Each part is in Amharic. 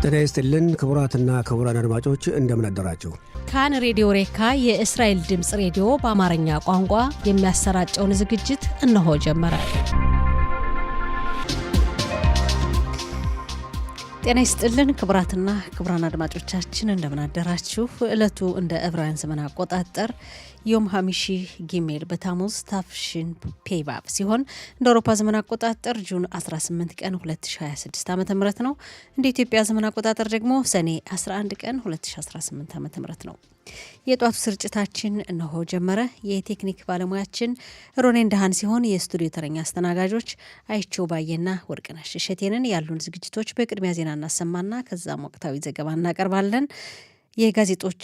ጤና ይስጥልን ክቡራትና ክቡራን አድማጮች እንደምን አደራችሁ። ካን ሬዲዮ ሬካ የእስራኤል ድምጽ ሬዲዮ በአማርኛ ቋንቋ የሚያሰራጨውን ዝግጅት እነሆ ጀመረ። ጤና ይስጥልን ክቡራትና ክቡራን አድማጮቻችን እንደምን አደራችሁ። ዕለቱ እንደ ዕብራውያን ዘመን አቆጣጠር ዮም ሐሚሺ ጊሜል በታሙዝ ታፍሽን ፔባብ ሲሆን እንደ አውሮፓ ዘመን አቆጣጠር ጁን 18 ቀን 2026 ዓ.ም ነው። እንደ ኢትዮጵያ ዘመን አቆጣጠር ደግሞ ሰኔ 11 ቀን 2018 ዓ.ም ነው። የጧቱ ስርጭታችን እነሆ ጀመረ። የቴክኒክ ባለሙያችን ሮኔን ደሃን ሲሆን የስቱዲዮ ተረኛ አስተናጋጆች አይቸው ባየና ወርቅነሽ እሸቴንን። ያሉን ዝግጅቶች በቅድሚያ ዜና እናሰማና ከዛም ወቅታዊ ዘገባ እናቀርባለን። የጋዜጦች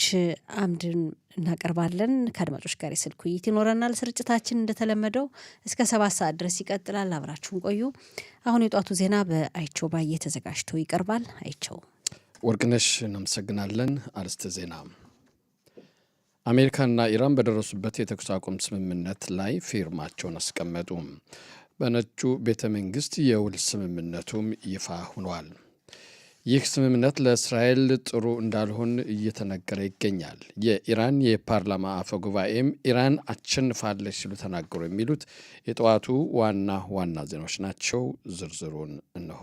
አምድን እናቀርባለን። ከአድማጮች ጋር የስልክ ውይይት ይኖረናል። ስርጭታችን እንደተለመደው እስከ 7 ሰዓት ድረስ ይቀጥላል። አብራችሁን ቆዩ። አሁን የጧቱ ዜና በአይቸው ባየ ተዘጋጅቶ ይቀርባል። አይቸው። ወርቅነሽ እናመሰግናለን። አርዕስተ ዜና። አሜሪካና ኢራን በደረሱበት የተኩስ አቁም ስምምነት ላይ ፊርማቸውን አስቀመጡ። በነጩ ቤተ መንግስት የውል ስምምነቱም ይፋ ሆኗል። ይህ ስምምነት ለእስራኤል ጥሩ እንዳልሆን እየተነገረ ይገኛል። የኢራን የፓርላማ አፈ ጉባኤም ኢራን አሸንፋለች ሲሉ ተናገሩ። የሚሉት የጠዋቱ ዋና ዋና ዜናዎች ናቸው። ዝርዝሩን እነሆ።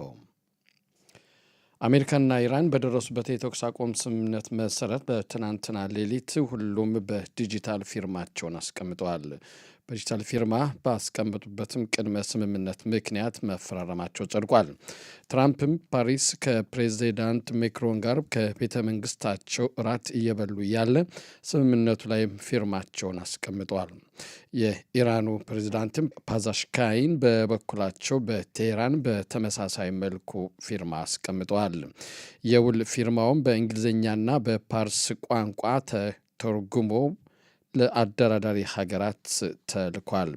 አሜሪካና ኢራን በደረሱበት የተኩስ አቁም ስምምነት መሰረት በትናንትና ሌሊት ሁሉም በዲጂታል ፊርማቸውን አስቀምጠዋል። በዲጂታል ፊርማ ባስቀምጡበትም ቅድመ ስምምነት ምክንያት መፈራረማቸው ጸድቋል። ትራምፕም ፓሪስ ከፕሬዚዳንት ማክሮን ጋር ከቤተ መንግስታቸው እራት እየበሉ ያለ ስምምነቱ ላይ ፊርማቸውን አስቀምጠዋል። የኢራኑ ፕሬዚዳንትም ፓዛሽካይን በበኩላቸው በቴህራን በተመሳሳይ መልኩ ፊርማ አስቀምጠዋል። የውል ፊርማውም በእንግሊዝኛና በፓርስ ቋንቋ ተተርጉሞ ለአደራዳሪ ሀገራት ተልኳል።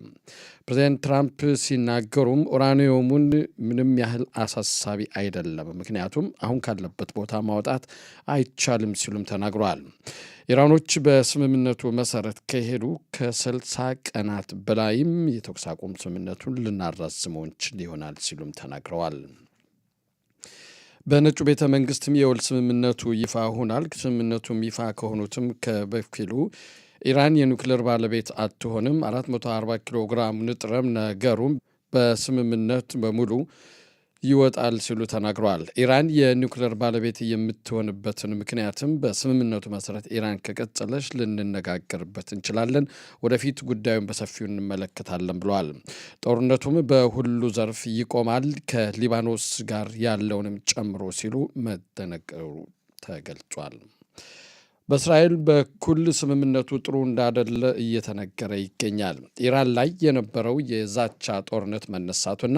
ፕሬዚዳንት ትራምፕ ሲናገሩም ኡራኒየሙን ምንም ያህል አሳሳቢ አይደለም፣ ምክንያቱም አሁን ካለበት ቦታ ማውጣት አይቻልም ሲሉም ተናግረዋል። ኢራኖች በስምምነቱ መሰረት ከሄዱ ከ60 ቀናት በላይም የተኩስ አቁም ስምምነቱን ልናራዝመው እንችል ይሆናል ሲሉም ተናግረዋል። በነጩ ቤተ መንግስትም የውል ስምምነቱ ይፋ ሆኗል። ስምምነቱም ይፋ ከሆኑትም ከበፊሉ ኢራን የኒውክሌር ባለቤት አትሆንም፣ 440 ኪሎ ግራም ንጥረም ነገሩም በስምምነት በሙሉ ይወጣል ሲሉ ተናግረዋል። ኢራን የኒውክሌር ባለቤት የምትሆንበትን ምክንያትም በስምምነቱ መሰረት ኢራን ከቀጠለች ልንነጋገርበት እንችላለን፣ ወደፊት ጉዳዩን በሰፊው እንመለከታለን ብለዋል። ጦርነቱም በሁሉ ዘርፍ ይቆማል፣ ከሊባኖስ ጋር ያለውንም ጨምሮ ሲሉ መደነገሩ ተገልጿል። በእስራኤል በኩል ስምምነቱ ጥሩ እንዳደለ እየተነገረ ይገኛል። ኢራን ላይ የነበረው የዛቻ ጦርነት መነሳቱና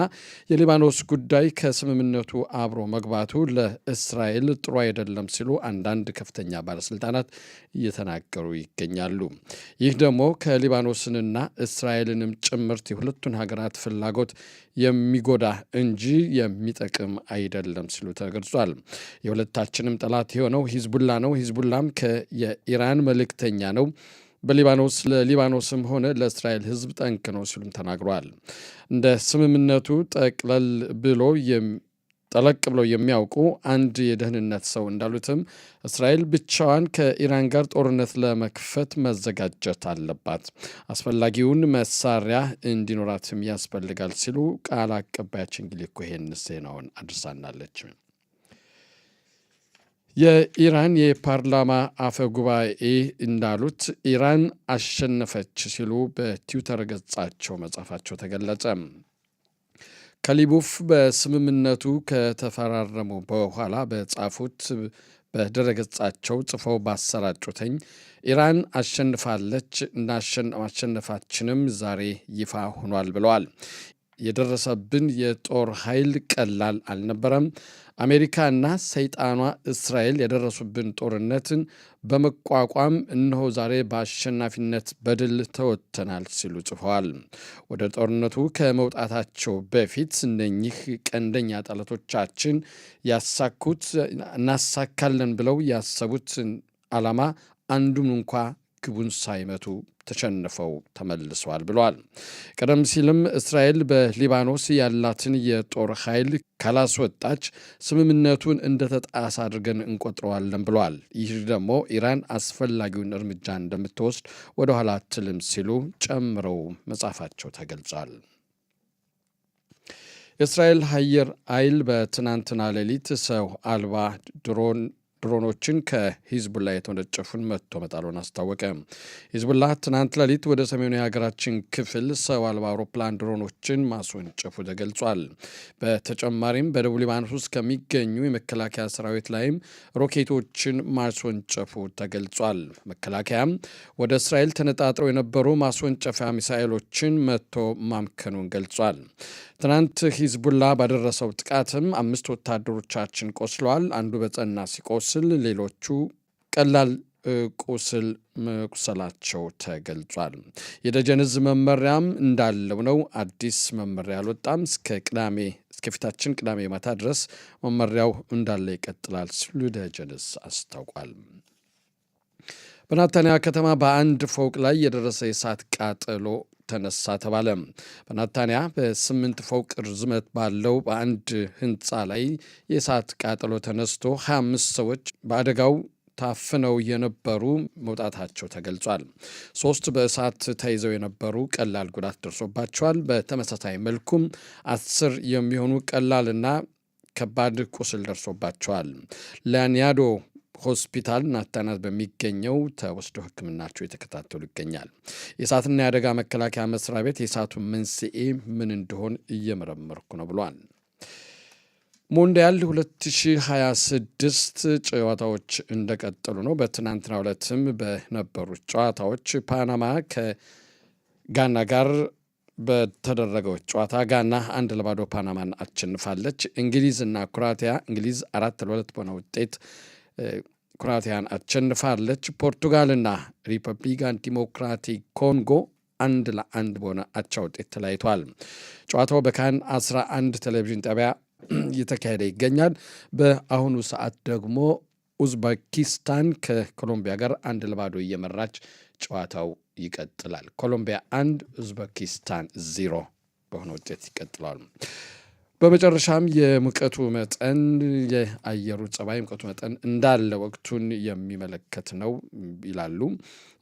የሊባኖስ ጉዳይ ከስምምነቱ አብሮ መግባቱ ለእስራኤል ጥሩ አይደለም ሲሉ አንዳንድ ከፍተኛ ባለስልጣናት እየተናገሩ ይገኛሉ። ይህ ደግሞ ከሊባኖስንና እስራኤልንም ጭምርት የሁለቱን ሀገራት ፍላጎት የሚጎዳ እንጂ የሚጠቅም አይደለም ሲሉ ተገልጿል። የሁለታችንም ጠላት የሆነው ሂዝቡላ ነው። ሂዝቡላም የኢራን መልእክተኛ ነው። በሊባኖስ ለሊባኖስም ሆነ ለእስራኤል ሕዝብ ጠንቅ ነው ሲሉም ተናግረዋል። እንደ ስምምነቱ ጠለቅ ብለው የሚያውቁ አንድ የደህንነት ሰው እንዳሉትም እስራኤል ብቻዋን ከኢራን ጋር ጦርነት ለመክፈት መዘጋጀት አለባት፣ አስፈላጊውን መሳሪያ እንዲኖራትም ያስፈልጋል ሲሉ ቃል አቀባያችን ግሊኮ ይሄን ዜናውን አድርሳናለች። የኢራን የፓርላማ አፈ ጉባኤ እንዳሉት ኢራን አሸነፈች ሲሉ በትዊተር ገጻቸው መጻፋቸው ተገለጸ። ከሊቡፍ በስምምነቱ ከተፈራረሙ በኋላ በጻፉት በድረገጻቸው ጽፈው ባሰራጩትኝ ኢራን አሸንፋለች እና ማሸነፋችንም ዛሬ ይፋ ሆኗል ብለዋል። የደረሰብን የጦር ኃይል ቀላል አልነበረም። አሜሪካና ሰይጣኗ እስራኤል የደረሱብን ጦርነትን በመቋቋም እነሆ ዛሬ በአሸናፊነት በድል ተወጥተናል ሲሉ ጽፈዋል። ወደ ጦርነቱ ከመውጣታቸው በፊት እነኚህ ቀንደኛ ጠላቶቻችን እናሳካለን ብለው ያሰቡት ዓላማ አንዱም እንኳ ግቡን ሳይመቱ ተሸንፈው ተመልሰዋል ብለዋል። ቀደም ሲልም እስራኤል በሊባኖስ ያላትን የጦር ኃይል ካላስወጣች ስምምነቱን እንደተጣሰ አድርገን እንቆጥረዋለን ብለዋል። ይህ ደግሞ ኢራን አስፈላጊውን እርምጃ እንደምትወስድ ወደ ኋላ አትልም ሲሉ ጨምረው መጻፋቸው ተገልጿል። የእስራኤል አየር ኃይል በትናንትና ሌሊት ሰው አልባ ድሮኖችን ከሂዝቡላ የተወነጨፉን መጥቶ መጣሉን አስታወቀ። ሂዝቡላ ትናንት ሌሊት ወደ ሰሜኑ የሀገራችን ክፍል ሰው አልባ አውሮፕላን ድሮኖችን ማስወንጨፉ ተገልጿል። በተጨማሪም በደቡብ ሊባኖስ ውስጥ ከሚገኙ የመከላከያ ሰራዊት ላይም ሮኬቶችን ማስወንጨፉ ተገልጿል። መከላከያም ወደ እስራኤል ተነጣጥረው የነበሩ ማስወንጨፊያ ሚሳኤሎችን መጥቶ ማምከኑን ገልጿል። ትናንት ሂዝቡላ ባደረሰው ጥቃትም 5 ወታደሮቻችን ቆስለዋል። አንዱ በጸና ሲቆስል ሌሎቹ ቀላል ቁስል መቁሰላቸው ተገልጿል። የደጀን ዕዝ መመሪያም እንዳለው ነው። አዲስ መመሪያ አልወጣም። እስከፊታችን ቅዳሜ ማታ ድረስ መመሪያው እንዳለ ይቀጥላል ሲሉ ደጀን ዕዝ አስታውቋል። በናታንያ ከተማ በአንድ ፎቅ ላይ የደረሰ የእሳት ቃጠሎ ተነሳ ተባለ። በናታንያ በ8 ፎቅ ርዝመት ባለው በአንድ ህንፃ ላይ የእሳት ቃጠሎ ተነስቶ 25 ሰዎች በአደጋው ታፍነው የነበሩ መውጣታቸው ተገልጿል። 3 በእሳት ተይዘው የነበሩ ቀላል ጉዳት ደርሶባቸዋል። በተመሳሳይ መልኩም 10 የሚሆኑ ቀላልና ከባድ ቁስል ደርሶባቸዋል። ላኒያዶ ሆስፒታል ናታንያ በሚገኘው ተወስደው ሕክምናቸው የተከታተሉ ይገኛል። የእሳትና የአደጋ መከላከያ መስሪያ ቤት የእሳቱን መንስኤ ምን እንደሆን እየመረመርኩ ነው ብሏል። ሞንዲያል 2026 ጨዋታዎች እንደቀጠሉ ነው። በትናንትናው ዕለትም በነበሩት ጨዋታዎች ፓናማ ከጋና ጋር በተደረገው ጨዋታ ጋና 1-0 ፓናማን አሸንፋለች። እንግሊዝና ኩራቲያ እንግሊዝ 4-2 በሆነ ውጤት ኩራቲያን አሸንፋለች። ፖርቱጋልና ሪፐብሊካን ዲሞክራቲክ ኮንጎ 1-1 በሆነ አቻ ውጤት ተለያይቷል። ጨዋታው በካን 11 ቴሌቪዥን ጣቢያ እየተካሄደ ይገኛል። በአሁኑ ሰዓት ደግሞ ኡዝቤኪስታን ከኮሎምቢያ ጋር 1-0 እየመራች ጨዋታው ይቀጥላል። ኮሎምቢያ 1 ኡዝቤኪስታን 0 በሆነ ውጤት ይቀጥላል። በመጨረሻም የሙቀቱ መጠን የአየሩ ጸባይ ሙቀቱ መጠን እንዳለ ወቅቱን የሚመለከት ነው ይላሉ።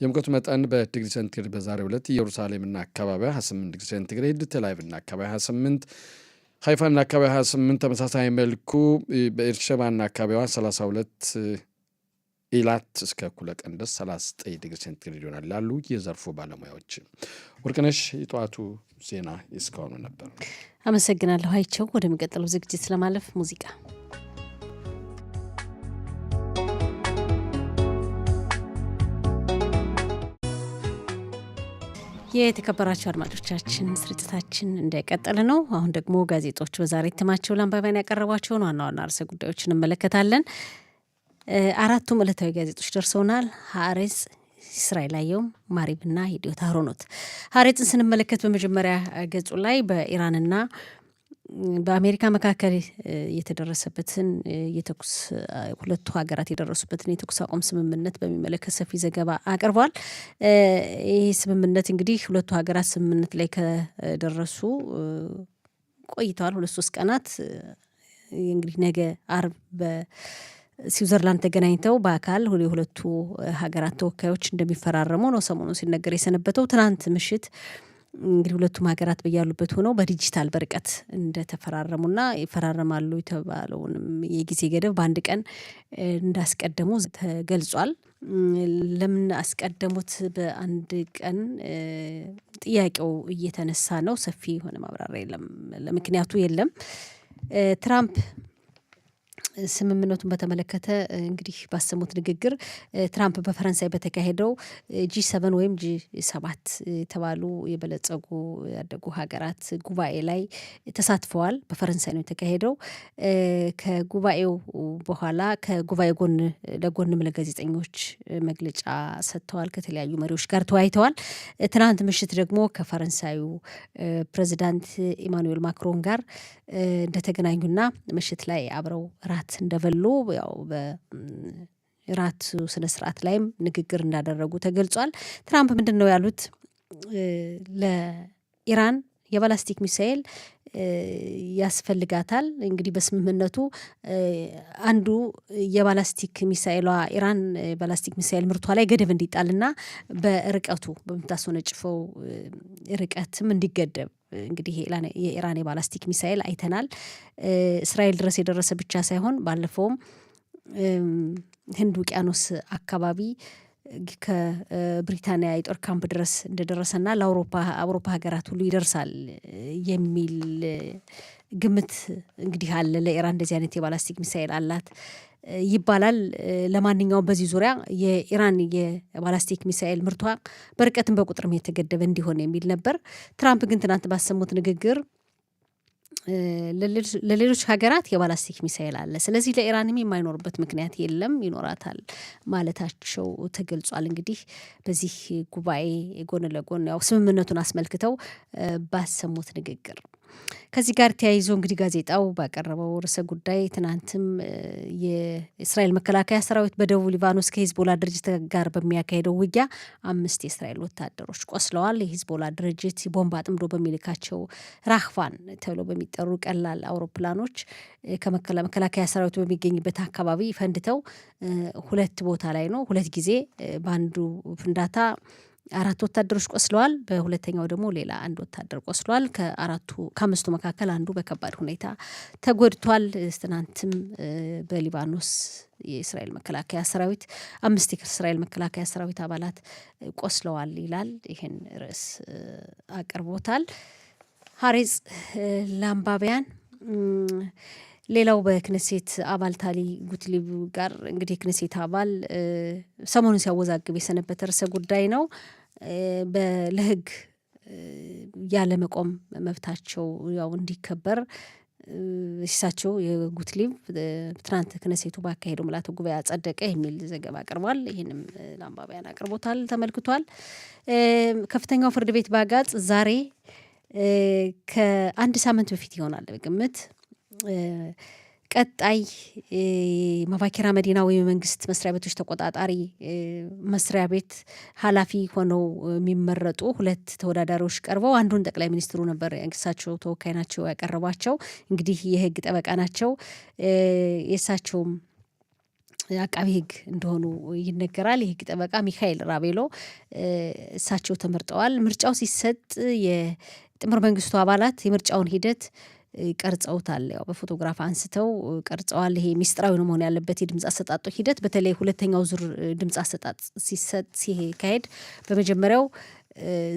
የሙቀቱ መጠን በዲግሪ ሴንቲግሬድ በዛሬው ዕለት ኢየሩሳሌምና አካባቢዋ 28 ዲግሪ ሴንቲግሬድ፣ ቴልአቪቭና አካባቢዋ 28፣ ሃይፋና አካባቢዋ 28፣ ተመሳሳይ መልኩ በኤርሸባና አካባቢዋ 32፣ ኢላት እስከ እኩለ ቀን ድረስ 39 ዲግሪ ሴንቲግሬድ ይሆናል ያሉ የዘርፉ ባለሙያዎች። ወርቅነሽ የጠዋቱ ዜና እስካሁኑ ነበር። አመሰግናለሁ አይቸው። ወደሚቀጥለው ዝግጅት ለማለፍ ሙዚቃ የተከበራችሁ አድማጮቻችን ስርጭታችን እንደቀጠለ ነው። አሁን ደግሞ ጋዜጦች በዛሬ እትማቸው ለአንባቢያን ያቀረቧቸውን ዋና ዋና ርዕሰ ጉዳዮችን እንመለከታለን። 4ቱም ዕለታዊ ጋዜጦች ደርሰውናል። ሀሬጽ፣ እስራኤል አየሁም፣ ማሪብና የዲዮት አህሮኖት። ሀሬጽን ስንመለከት በመጀመሪያ ገጹ ላይ በኢራንና በአሜሪካ መካከል የተደረሰበትን የተኩስ ሁለቱ ሀገራት የደረሱበትን የተኩስ አቁም ስምምነት በሚመለከት ሰፊ ዘገባ አቅርቧል። ይህ ስምምነት እንግዲህ ሁለቱ ሀገራት ስምምነት ላይ ከደረሱ ቆይተዋል። 2-3 ቀናት እንግዲህ ነገ አርብ በስዊዘርላንድ ተገናኝተው በአካል የሁለቱ ሀገራት ተወካዮች እንደሚፈራረሙ ነው ሰሞኑን ሲነገር የሰነበተው። ትናንት ምሽት እንግዲህ ሁለቱም ሀገራት በያሉበት ሆነው በዲጂታል በርቀት እንደተፈራረሙና ይፈራረማሉ የተባለውንም የጊዜ ገደብ በአንድ ቀን እንዳስቀደሙ ተገልጿል። ለምን አስቀደሙት በአንድ ቀን? ጥያቄው እየተነሳ ነው። ሰፊ የሆነ ማብራሪያ የለም፣ ለምክንያቱ የለም። ትራምፕ ስምምነቱን በተመለከተ እንግዲህ ባሰሙት ንግግር ትራምፕ በፈረንሳይ በተካሄደው G7 ወይም G7 የተባሉ የበለጸጉ ያደጉ ሀገራት ጉባኤ ላይ ተሳትፈዋል። በፈረንሳይ ነው የተካሄደው። ከጉባኤው በኋላ ከጉባኤ ጎን ለጎንም ለጋዜጠኞች መግለጫ ሰጥተዋል። ከተለያዩ መሪዎች ጋር ተወያይተዋል። ትናንት ምሽት ደግሞ ከፈረንሳዩ ፕሬዚዳንት ኢማኑኤል ማክሮን ጋር እንደተገናኙና ምሽት ላይ አብረው ራት እንደበሉ ያው ራት ስነ ስርዓት ላይም ንግግር እንዳደረጉ ተገልጿል። ትራምፕ ምንድነው ያሉት? ለኢራን የባላስቲክ ሚሳኤል ያስፈልጋታል። እንግዲህ በስምምነቱ አንዱ የባላስቲክ ሚሳኤሏ ኢራን ባላስቲክ ሚሳኤል ምርቷ ላይ ገደብ እንዲጣልና በርቀቱ በምታስወነጭፈው ርቀትም እንዲገደብ እንግዲህ የኢራን የባላስቲክ ሚሳኤል አይተናል። እስራኤል ድረስ የደረሰ ብቻ ሳይሆን ባለፈውም ህንድ ውቅያኖስ አካባቢ ከብሪታንያ የጦር ካምፕ ድረስ እንደደረሰና ለአውሮፓ ሀገራት ሁሉ ይደርሳል የሚል ግምት እንግዲህ አለ። ለኢራን እንደዚህ አይነት የባላስቲክ ሚሳኤል አላት ይባላል። ለማንኛውም በዚህ ዙሪያ የኢራን የባላስቲክ ሚሳኤል ምርቷ በርቀትም በቁጥርም የተገደበ እንዲሆን የሚል ነበር። ትራምፕ ግን ትናንት ባሰሙት ንግግር ለሌሎች ሀገራት የባላስቲክ ሚሳኤል አለ፣ ስለዚህ ለኢራንም የማይኖርበት ምክንያት የለም፣ ይኖራታል ማለታቸው ተገልጿል። እንግዲህ በዚህ ጉባኤ ጎን ለጎን ያው ስምምነቱን አስመልክተው ባሰሙት ንግግር ከዚህ ጋር ተያይዞ እንግዲህ ጋዜጣው ባቀረበው ርዕሰ ጉዳይ ትናንትም የእስራኤል መከላከያ ሰራዊት በደቡብ ሊባኖስ ከሂዝቦላ ድርጅት ጋር በሚያካሄደው ውጊያ 5 የእስራኤል ወታደሮች ቆስለዋል። የሂዝቦላ ድርጅት ቦምብ አጥምዶ በሚልካቸው ራህቫን ተብሎ በሚጠሩ ቀላል አውሮፕላኖች ከመከላከያ ሰራዊቱ በሚገኝበት አካባቢ ፈንድተው 2 ቦታ ላይ ነው 2 ጊዜ በአንዱ ፍንዳታ 4 ወታደሮች ቆስለዋል። በሁለተኛው ደግሞ ሌላ 1 ወታደር ቆስለዋል። ከ5ቱ መካከል አንዱ በከባድ ሁኔታ ተጎድቷል። ትናንትም በሊባኖስ የእስራኤል መከላከያ ሰራዊት 5 የእስራኤል መከላከያ ሰራዊት አባላት ቆስለዋል ይላል። ይህን ርዕስ አቅርቦታል ሀሬጽ ለአንባቢያን። ሌላው በክነሴት አባል ታሊ ጉትሊብ ጋር እንግዲህ የክነሴት አባል ሰሞኑን ሲያወዛግብ የሰነበተ ርዕሰ ጉዳይ ነው። ለህግ ያለመቆም መብታቸው ያው እንዲከበር እሳቸው የጉትሊብ ትናንት ክነሴቱ ባካሄደው ምልዓተ ጉባኤ አጸደቀ የሚል ዘገባ አቅርቧል። ይህንም ለአንባቢያን አቅርቦታል ተመልክቷል። ከፍተኛው ፍርድ ቤት በአጋጽ ዛሬ ከ1 ሳምንት በፊት ይሆናል በግምት ቀጣይ መቫኪራ መዲና ወይም የመንግስት መስሪያ ቤቶች ተቆጣጣሪ መስሪያ ቤት ኃላፊ ሆነው የሚመረጡ 2 ተወዳዳሪዎች ቀርበው አንዱን ጠቅላይ ሚኒስትሩ ነበር የእሳቸው ተወካይ ናቸው ያቀረቧቸው። እንግዲህ የህግ ጠበቃ ናቸው። የእሳቸውም አቃቢ ህግ እንደሆኑ ይነገራል። የህግ ጠበቃ ሚካኤል ራቤሎ እሳቸው ተመርጠዋል። ምርጫው ሲሰጥ የጥምር መንግስቱ አባላት የምርጫውን ሂደት ቀርጸውታል። ያው በፎቶግራፍ አንስተው ቀርጸዋል። ይሄ ሚስጥራዊ ነው መሆን ያለበት የድምጽ አሰጣጡ ሂደት። በተለይ ሁለተኛው ዙር ድምጽ አሰጣጥ ሲካሄድ በመጀመሪያው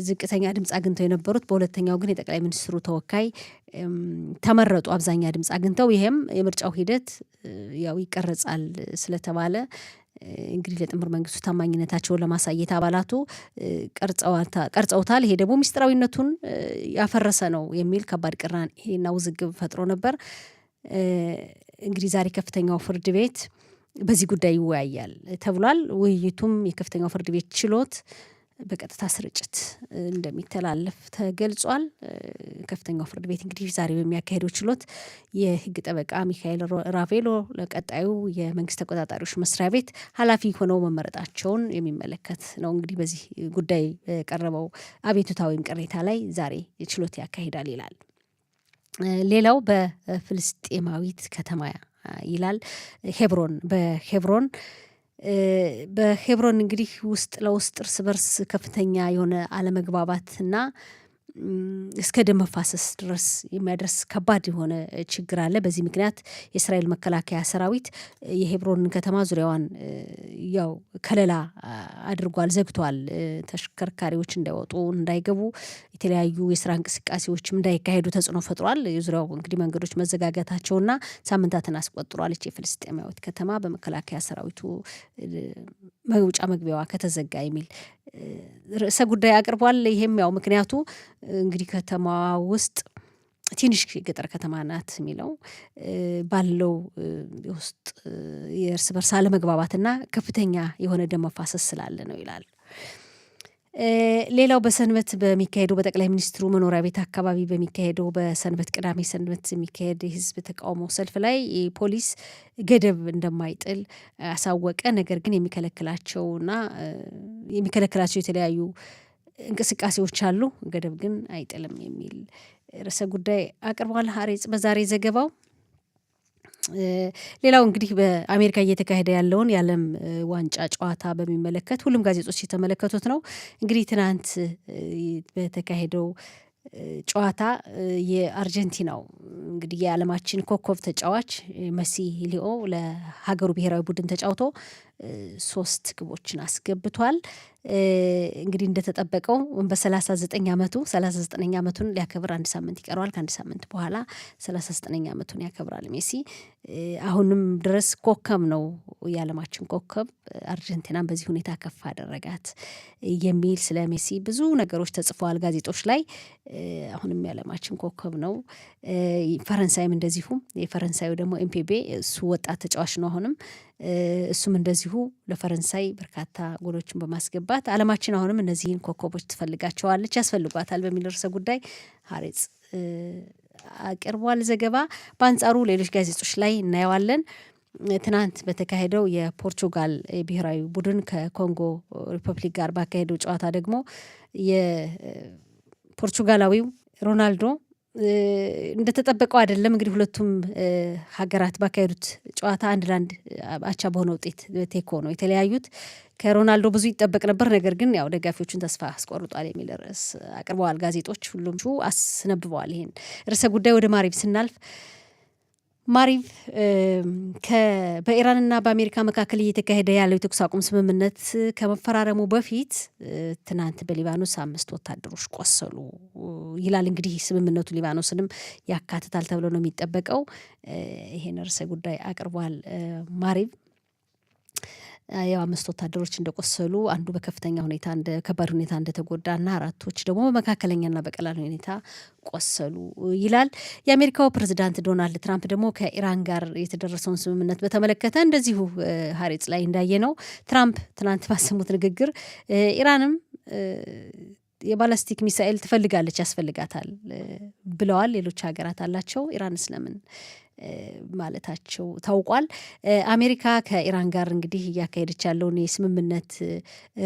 ዝቅተኛ ድምጽ አግኝተው የነበሩት በሁለተኛው ግን የጠቅላይ ሚኒስትሩ ተወካይ ተመረጡ አብዛኛ ድምጽ አግኝተው። ይሄም የምርጫው ሂደት ያው ይቀረጻል ስለተባለ እንግዲህ ለጥምር መንግስቱ ታማኝነታቸውን ለማሳየት አባላቱ ቀርጸውታል። ይሄ ደግሞ ሚስጥራዊነቱን ያፈረሰ ነው የሚል ከባድ ቅራኔና ውዝግብ ፈጥሮ ነበር። እንግዲህ ዛሬ ከፍተኛው ፍርድ ቤት በዚህ ጉዳይ ይወያያል ተብሏል። ውይይቱም የከፍተኛው ፍርድ ቤት ችሎት በቀጥታ ስርጭት እንደሚተላለፍ ተገልጿል። ከፍተኛው ፍርድ ቤት እንግዲህ ዛሬ በሚያካሄደው ችሎት የህግ ጠበቃ ሚካኤል ራቬሎ ለቀጣዩ የመንግስት ተቆጣጣሪዎች መስሪያ ቤት ኃላፊ ሆነው መመረጣቸውን የሚመለከት ነው። እንግዲህ በዚህ ጉዳይ የቀረበው አቤቱታ ወይም ቅሬታ ላይ ዛሬ ችሎት ያካሂዳል ይላል። ሌላው በፍልስጤማዊት ከተማ ይላል በሄብሮን እንግዲህ ውስጥ ለውስጥ እርስ በርስ ከፍተኛ የሆነ አለመግባባትና እስከ ደም መፋሰስ ድረስ የሚያደርስ ከባድ የሆነ ችግር አለ። በዚህ ምክንያት የእስራኤል መከላከያ ሰራዊት የሄብሮን ከተማ ዙሪያዋን ያው ከለላ አድርጓል፣ ዘግቷል። ተሽከርካሪዎች እንዳይወጡ እንዳይገቡ፣ የተለያዩ የስራ እንቅስቃሴዎችም እንዳይካሄዱ ተጽዕኖ ፈጥሯል። የዙሪያው እንግዲህ መንገዶች መዘጋጋታቸውና ሳምንታትን አስቆጥሯለች የፍልስጤማዊት ከተማ በመከላከያ ሰራዊቱ መውጫ መግቢያዋ ከተዘጋ የሚል ርዕሰ ጉዳይ አቅርቧል። ይሄም ያው ምክንያቱ እንግዲህ ከተማዋ ውስጥ ትንሽ የገጠር ከተማ ናት የሚለው ባለው ውስጥ የእርስ በርስ አለመግባባትና ከፍተኛ የሆነ ደም መፋሰስ ስላለ ነው ይላል። ሌላው በሰንበት በሚካሄደው በጠቅላይ ሚኒስትሩ መኖሪያ ቤት አካባቢ በሚካሄደው በሰንበት ቅዳሜ ሰንበት የሚካሄድ የህዝብ ተቃውሞ ሰልፍ ላይ ፖሊስ ገደብ እንደማይጥል አሳወቀ። ነገር ግን የሚከለክላቸውና የሚከለክላቸው የተለያዩ እንቅስቃሴዎች አሉ፣ ገደብ ግን አይጥልም የሚል ርዕሰ ጉዳይ አቅርቧል ሀሬጽ በዛሬ ዘገባው። ሌላው እንግዲህ በአሜሪካ እየተካሄደ ያለውን የዓለም ዋንጫ ጨዋታ በሚመለከት ሁሉም ጋዜጦች የተመለከቱት ነው። እንግዲህ ትናንት በተካሄደው ጨዋታ የአርጀንቲናው እንግዲህ የዓለማችን ኮከብ ተጫዋች መሲ ሊኦ ለሀገሩ ብሔራዊ ቡድን ተጫውቶ 3 ግቦችን አስገብቷል። እንግዲህ እንደተጠበቀው በ39 ዓመቱ 39 ዓመቱን ሊያከብር አንድ ሳምንት ይቀረዋል። ከአንድ ሳምንት በኋላ 39 ዓመቱን ያከብራል ሜሲ። አሁንም ድረስ ኮከብ ነው፣ የዓለማችን ኮከብ። አርጀንቲናን በዚህ ሁኔታ ከፍ አደረጋት የሚል ስለ ሜሲ ብዙ ነገሮች ተጽፈዋል ጋዜጦች ላይ። አሁንም የዓለማችን ኮከብ ነው። ፈረንሳይም እንደዚሁ። የፈረንሳዩ ደግሞ ኤምፔቤ እሱ ወጣት ተጫዋች ነው አሁንም እሱም እንደዚሁ ለፈረንሳይ በርካታ ጎሎችን በማስገባት ዓለማችን አሁንም እነዚህን ኮከቦች ትፈልጋቸዋለች፣ ያስፈልጓታል በሚል ርዕሰ ጉዳይ ሀሬጽ አቅርቧል ዘገባ። በአንጻሩ ሌሎች ጋዜጦች ላይ እናየዋለን። ትናንት በተካሄደው የፖርቹጋል ብሔራዊ ቡድን ከኮንጎ ሪፐብሊክ ጋር ባካሄደው ጨዋታ ደግሞ የፖርቹጋላዊው ሮናልዶ እንደተጠበቀው አይደለም። እንግዲህ ሁለቱም ሀገራት ባካሄዱት ጨዋታ 1-1 አቻ በሆነ ውጤት ቴኮ ነው የተለያዩት። ከሮናልዶ ብዙ ይጠበቅ ነበር፣ ነገር ግን ያው ደጋፊዎቹን ተስፋ አስቆርጧል የሚል ርዕስ አቅርበዋል ጋዜጦች፣ ሁሉም አስነብበዋል ይሄን ርዕሰ ጉዳይ። ወደ ማሪቭ ስናልፍ ማሪቭ በኢራንና በአሜሪካ መካከል እየተካሄደ ያለው የተኩስ አቁም ስምምነት ከመፈራረሙ በፊት ትናንት በሊባኖስ 5 ወታደሮች ቆሰሉ ይላል። እንግዲህ ስምምነቱ ሊባኖስንም ያካትታል ተብሎ ነው የሚጠበቀው። ይሄን ርዕሰ ጉዳይ አቅርቧል ማሪቭ። ያው 5 ወታደሮች እንደቆሰሉ፣ አንዱ በከፍተኛ ሁኔታ ከባድ ሁኔታ እንደተጎዳና 4ቶች ደግሞ በመካከለኛና በቀላል ሁኔታ ቆሰሉ ይላል። የአሜሪካው ፕሬዝዳንት ዶናልድ ትራምፕ ደግሞ ከኢራን ጋር የተደረሰውን ስምምነት በተመለከተ እንደዚሁ ሀሬጽ ላይ እንዳየ ነው ትራምፕ ትናንት ባሰሙት ንግግር ኢራንም የባላስቲክ ሚሳኤል ትፈልጋለች፣ ያስፈልጋታል ብለዋል። ሌሎች ሀገራት አላቸው፣ ኢራን ስለምን ማለታቸው ታውቋል። አሜሪካ ከኢራን ጋር እንግዲህ እያካሄደች ያለውን የስምምነት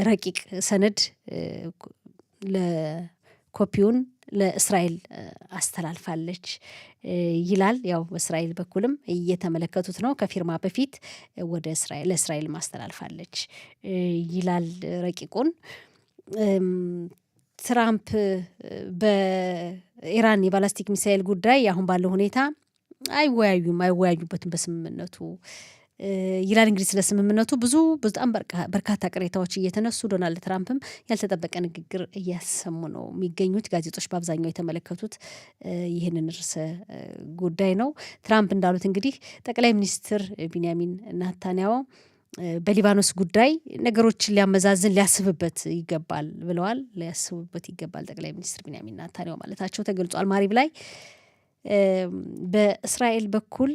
ረቂቅ ሰነድ ለኮፒውን ለእስራኤል አስተላልፋለች ይላል። ያው በእስራኤል በኩልም እየተመለከቱት ነው። ከፊርማ በፊት ወደ ለእስራኤል ማስተላልፋለች ይላል ረቂቁን። ትራምፕ በኢራን የባላስቲክ ሚሳኤል ጉዳይ አሁን ባለው ሁኔታ አይወያዩበትም በስምምነቱ ይላል። እንግዲህ ስለ ስምምነቱ በጣም በርካታ ቅሬታዎች እየተነሱ ዶናልድ ትራምፕም ያልተጠበቀ ንግግር እያሰሙ ነው የሚገኙት። ጋዜጦች በአብዛኛው የተመለከቱት ይህንን ርዕሰ ጉዳይ ነው። ትራምፕ እንዳሉት እንግዲህ ጠቅላይ ሚኒስትር ቢንያሚን ናታንያሁ በሊባኖስ ጉዳይ ነገሮችን ሊያመዛዝን ሊያስብበት ይገባል ብለዋል። ሊያስቡበት ይገባል ጠቅላይ ሚኒስትር ቢንያሚን ናታንያሁ ማለታቸው ተገልጿል ማሪቭ ላይ። በእስራኤል በኩል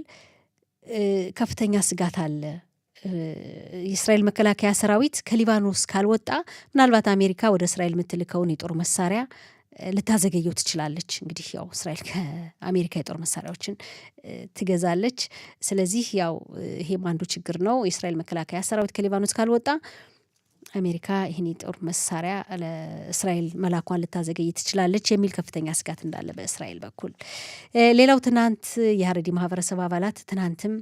ከፍተኛ ስጋት አለ። የእስራኤል መከላከያ ሰራዊት ከሊባኖስ ካልወጣ ምናልባት አሜሪካ ወደ እስራኤል የምትልከውን የጦር መሳሪያ ልታዘገየው ትችላለች። እንግዲህ ያው እስራኤል ከአሜሪካ የጦር መሳሪያዎችን ትገዛለች። ስለዚህ ያው ይሄም አንዱ ችግር ነው። የእስራኤል መከላከያ ሰራዊት ከሊባኖስ ካልወጣ አሜሪካ ይህን የጦር መሳሪያ ለእስራኤል መላኳን ልታዘገይ ትችላለች የሚል ከፍተኛ ስጋት እንዳለ በእስራኤል በኩል። ሌላው ትናንት የሀረሪ ማህበረሰብ አባላት ትናንትም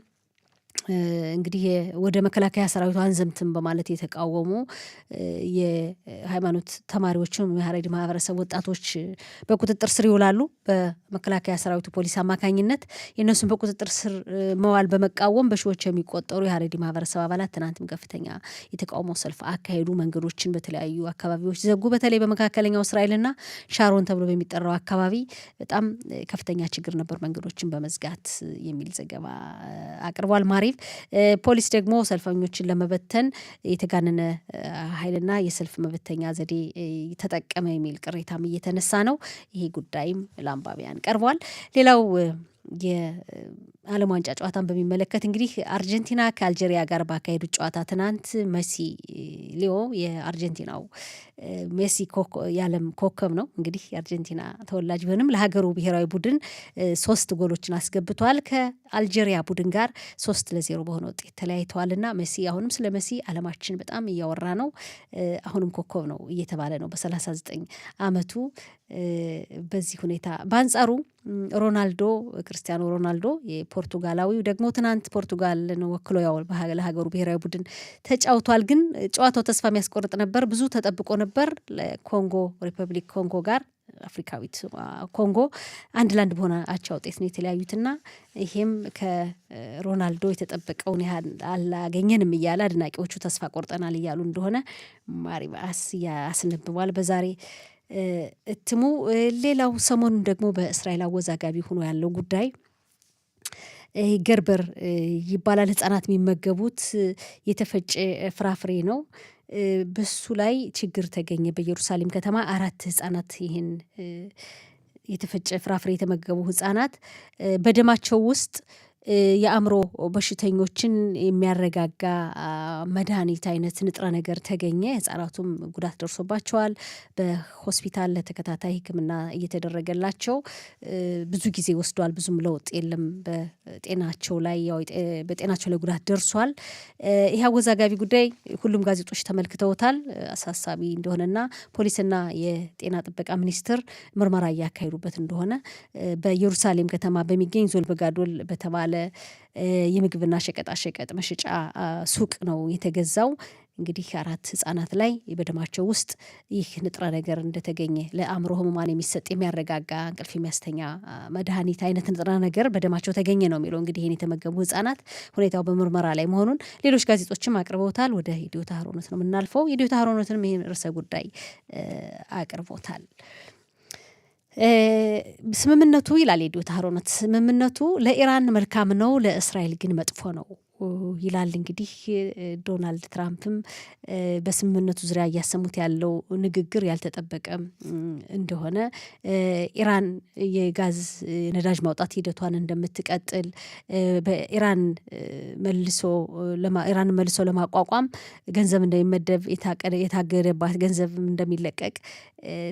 እንግዲህ ወደ መከላከያ ሰራዊቱ አንዘምትም በማለት የተቃወሙ የሃይማኖት ተማሪዎችም የሀረሪ ማህበረሰብ ወጣቶች በቁጥጥር ስር ይውላሉ በመከላከያ ሰራዊቱ ፖሊስ አማካኝነት። የእነሱን በቁጥጥር ስር መዋል በመቃወም በሺዎች የሚቆጠሩ የሀረሪ ማህበረሰብ አባላት ትናንትም ከፍተኛ የተቃውሞ ሰልፍ አካሄዱ። መንገዶችን በተለያዩ አካባቢዎች ዘጉ። በተለይ በመካከለኛው እስራኤልና ሻሮን ተብሎ በሚጠራው አካባቢ በጣም ከፍተኛ ችግር ነበር መንገዶችን በመዝጋት የሚል ዘገባ አቅርቧል ማሪቭ። ፖሊስ ደግሞ ሰልፈኞችን ለመበተን የተጋነነ ኃይልና የሰልፍ መበተኛ ዘዴ ተጠቀመ የሚል ቅሬታም እየተነሳ ነው። ይሄ ጉዳይም ለአንባቢያን ቀርቧል። ሌላው ዓለም ዋንጫ ጨዋታን በሚመለከት እንግዲህ አርጀንቲና ከአልጄሪያ ጋር ባካሄዱት ጨዋታ ትናንት መሲ ሊዮ የአርጀንቲናው ሜሲ የዓለም ኮከብ ነው። እንግዲህ የአርጀንቲና ተወላጅ ቢሆንም ለሀገሩ ብሔራዊ ቡድን 3 ጎሎችን አስገብቷል። ከአልጄሪያ ቡድን ጋር 3-0 በሆነ ውጤት ተለያይተዋልና መሲ አሁንም ስለ መሲ ዓለማችን በጣም እያወራ ነው። አሁንም ኮከብ ነው እየተባለ ነው በ39 ዓመቱ። በዚህ ሁኔታ በአንጻሩ ሮናልዶ ክርስቲያኖ ሮናልዶ የፖርቱጋላዊው ደግሞ ትናንት ፖርቱጋልን ወክሎ ያው ለሀገሩ ብሔራዊ ቡድን ተጫውቷል። ግን ጨዋታው ተስፋ የሚያስቆርጥ ነበር። ብዙ ተጠብቆ ነበር። ለኮንጎ ሪፐብሊክ ኮንጎ ጋር አፍሪካዊት ኮንጎ 1-1 በሆነ አቻ ውጤት ነው የተለያዩትና ይሄም ከሮናልዶ የተጠበቀውን ያህል አላገኘንም እያለ አድናቂዎቹ ተስፋ ቆርጠናል እያሉ እንደሆነ ማሪባስ ያስነብቧል በዛሬ እትሙ። ሌላው ሰሞኑን ደግሞ በእስራኤል አወዛጋቢ ሆኖ ያለው ጉዳይ ገርበር ይባላል። ህጻናት የሚመገቡት የተፈጨ ፍራፍሬ ነው። በሱ ላይ ችግር ተገኘ። በኢየሩሳሌም ከተማ 4 ህጻናት ይህን የተፈጨ ፍራፍሬ የተመገቡ ህጻናት በደማቸው ውስጥ የአእምሮ በሽተኞችን የሚያረጋጋ መድኃኒት አይነት ንጥረ ነገር ተገኘ። ህጻናቱም ጉዳት ደርሶባቸዋል። በሆስፒታል ለተከታታይ ሕክምና እየተደረገላቸው ብዙ ጊዜ ወስዷል። ብዙም ለውጥ የለም በጤናቸው ላይ ጉዳት ደርሷል። ይህ አወዛጋቢ ጉዳይ ሁሉም ጋዜጦች ተመልክተውታል። አሳሳቢ እንደሆነና ፖሊስና የጤና ጥበቃ ሚኒስቴር ምርመራ እያካሄዱበት እንደሆነ በኢየሩሳሌም ከተማ በሚገኝ ዞልበጋዶል በተባለ የምግብና ሸቀጣሸቀጥ መሸጫ ሱቅ ነው የተገዛው። እንግዲህ 4 ህጻናት ላይ በደማቸው ውስጥ ይህ ንጥረ ነገር እንደተገኘ ለአእምሮ ህሙማን የሚሰጥ የሚያረጋጋ እንቅልፍ የሚያስተኛ መድኃኒት አይነት ንጥረ ነገር በደማቸው ተገኘ ነው የሚለው። እንግዲህ ይህን የተመገቡ ህጻናት ሁኔታው በምርመራ ላይ መሆኑን ሌሎች ጋዜጦችም አቅርበውታል። ወደ ሂዲዮታ ሀሮነት ነው የምናልፈው። ሂዲዮታ ሀሮነትንም ይህን ርዕሰ ጉዳይ አቅርቦታል። ስምምነቱ ይላል ሂዲዮታ ሀሮነት፣ ስምምነቱ ለኢራን መልካም ነው፣ ለእስራኤል ግን መጥፎ ነው ይላል። እንግዲህ ዶናልድ ትራምፕም በስምምነቱ ዙሪያ እያሰሙት ያለው ንግግር ያልተጠበቀ እንደሆነ ኢራን የጋዝ ነዳጅ ማውጣት ሂደቷን እንደምትቀጥል በኢራን መልሶ ለማቋቋም ገንዘብ እንደሚመደብ የታገደባት ገንዘብ እንደሚለቀቅ